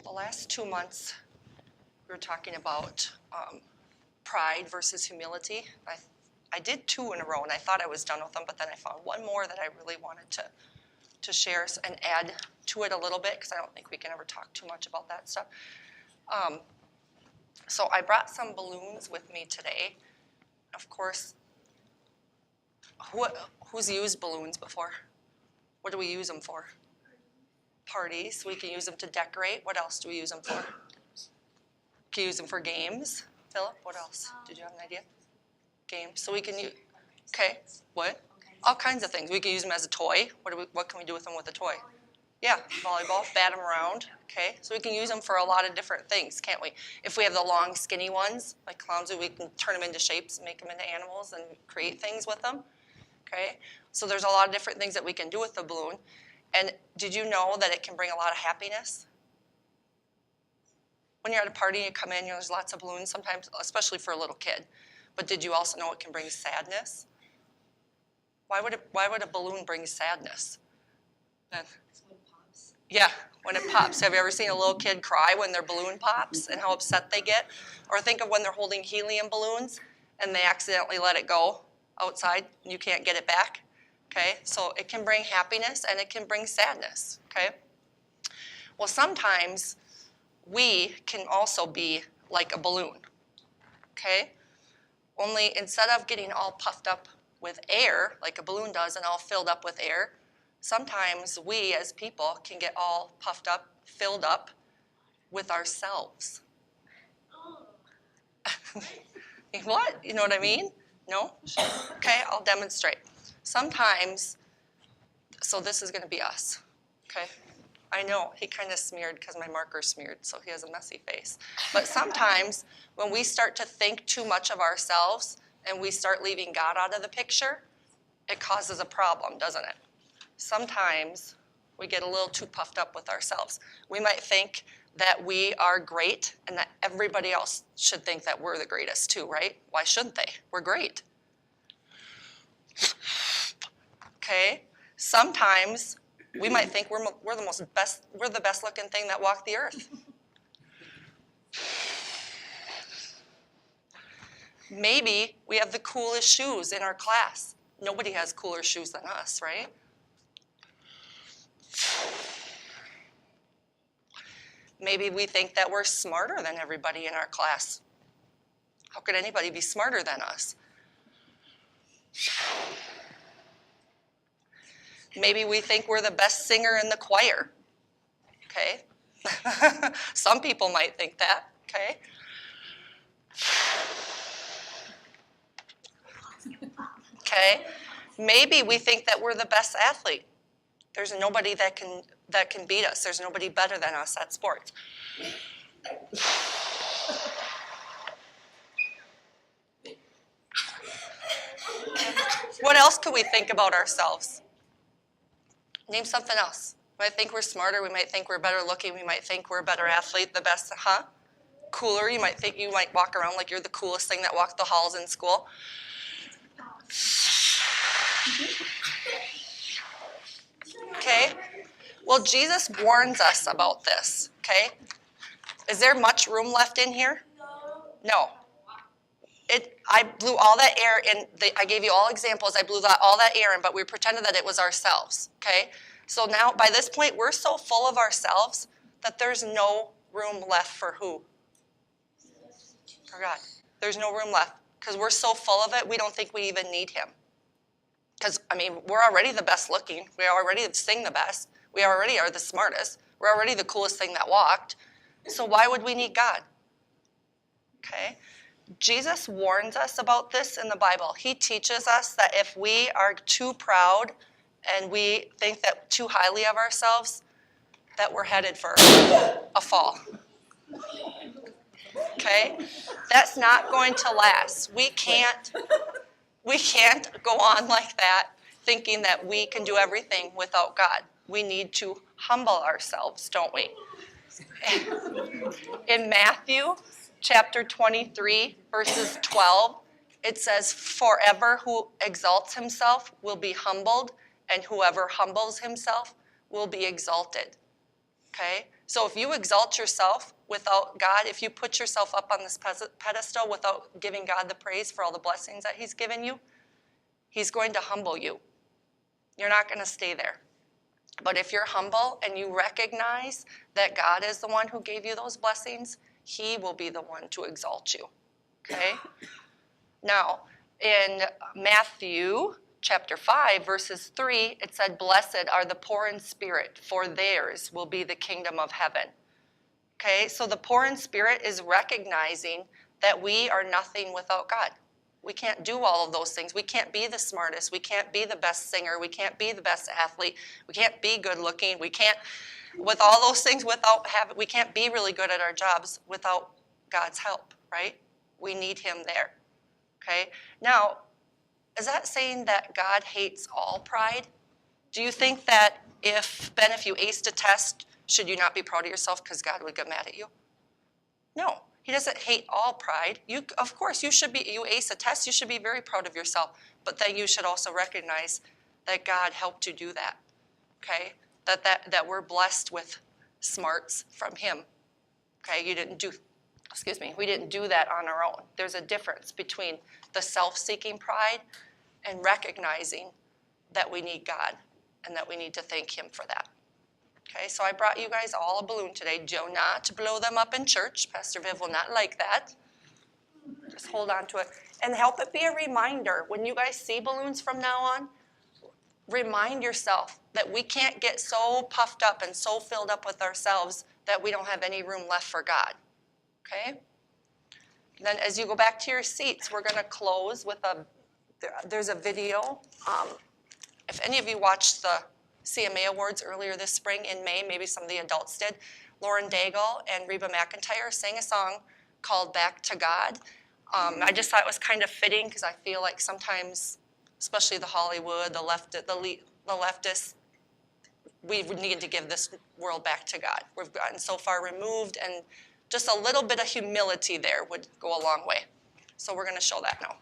The last 2 months, we were talking about pride versus humility. I did 2 in a row, and I thought I was done with them, but then I found one more that I really wanted to share and add to it a little bit, because I don't think we can ever talk too much about that stuff. So I brought some balloons with me today. Of course, who's used balloons before? What do we use them for? Parties. We can use them to decorate. What else do we use them for? We can use them for games. Philip, what else? Did you have an idea? Games. So we can use, okay, what? All kinds of things. We can use them as a toy. What can we do with them with a toy? Yeah, volleyball, bat them around, okay? So we can use them for a lot of different things, can't we? If we have the long, skinny ones, like clowns, we can turn them into shapes, make them into animals, and create things with them, okay? So there's a lot of different things that we can do with the balloon. And did you know that it can bring a lot of happiness? When you're at a party, you come in, there's lots of balloons sometimes, especially for a little kid. But did you also know it can bring sadness? Why would a balloon bring sadness? Then, yeah, when it pops. Have you ever seen a little kid cry when their balloon pops and how upset they get? Or think of when they're holding helium balloons and they accidentally let it go outside and you can't get it back. Okay, so it can bring happiness and it can bring sadness, okay? Well, sometimes we can also be like a balloon, okay? Only instead of getting all puffed up with air, like a balloon does, and all filled up with air, sometimes we as people can get all puffed up, filled up with ourselves. What? You know what I mean? No? Okay, I'll demonstrate. Sometimes, so this is going to be us, okay? I know, he kind of smeared because my marker smeared, so he has a messy face. But sometimes when we start to think too much of ourselves and we start leaving God out of the picture, it causes a problem, doesn't it? Sometimes we get a little too puffed up with ourselves. We might think that we are great and that everybody else should think that we're the greatest too, right? Why shouldn't they? We're great. Okay? Sometimes we might think we're the best looking thing that walked the earth. Maybe we have the coolest shoes in our class. Nobody has cooler shoes than us, right? Maybe we think that we're smarter than everybody in our class. How could anybody be smarter than us? Maybe we think we're the best singer in the choir, okay? Some people might think that, okay? Okay? Maybe we think that we're the best athlete. There's nobody that can beat us. There's nobody better than us at sports. What else could we think about ourselves? Name something else. We might think we're smarter. We might think we're better looking. We might think we're a better athlete, the best, cooler. You might think you might walk around like you're the coolest thing that walked the halls in school. Okay? Well, Jesus warns us about this, okay? Is there much room left in here? No. I blew all that air in. I gave you all examples. I blew all that air in, but we pretended that it was ourselves, okay? So now, by this point, we're so full of ourselves that there's no room left for who? For God. There's no room left because we're so full of it, we don't think we even need him. Because, we're already the best looking. We already sing the best. We already are the smartest. We're already the coolest thing that walked. So why would we need God? Okay? Jesus warns us about this in the Bible. He teaches us that if we are too proud and we think that too highly of ourselves, that we're headed for a fall. Okay? That's not going to last. We can't go on like that thinking that we can do everything without God. We need to humble ourselves, don't we? In Matthew chapter 23, verses 12, it says, "Forever who exalts himself will be humbled, and whoever humbles himself will be exalted." Okay? So if you exalt yourself without God, if you put yourself up on this pedestal without giving God the praise for all the blessings that he's given you, he's going to humble you. You're not going to stay there. But if you're humble and you recognize that God is the one who gave you those blessings, he will be the one to exalt you. Okay? Now, in Matthew chapter 5, verses 3, it said, "Blessed are the poor in spirit, for theirs will be the kingdom of heaven." Okay? So the poor in spirit is recognizing that we are nothing without God. We can't do all of those things. We can't be the smartest. We can't be the best singer. We can't be the best athlete. We can't be good looking. We can't, with all those things, we can't be really good at our jobs without God's help, right? We need him there, okay? Now, is that saying that God hates all pride? Do you think that if you aced a test, should you not be proud of yourself because God would get mad at you? No. He doesn't hate all pride. Of course, you ace a test, you should be very proud of yourself. But then you should also recognize that God helped you do that, okay? That we're blessed with smarts from him, okay? We didn't do that on our own. There's a difference between the self-seeking pride and recognizing that we need God and that we need to thank him for that. Okay, so I brought you guys all a balloon today. Do not blow them up in church. Pastor Viv will not like that. Just hold on to it. And help it be a reminder. When you guys see balloons from now on, remind yourself that we can't get so puffed up and so filled up with ourselves that we don't have any room left for God. Okay? And then as you go back to your seats, we're going to close with there's a video. If any of you watched the CMA Awards earlier this spring in May, maybe some of the adults did, Lauren Daigle and Reba McEntire sang a song called Back to God. I just thought it was kind of fitting because I feel like sometimes, especially the Hollywood, the leftists, we need to give this world back to God. We've gotten so far removed, and just a little bit of humility there would go a long way. So we're going to show that now.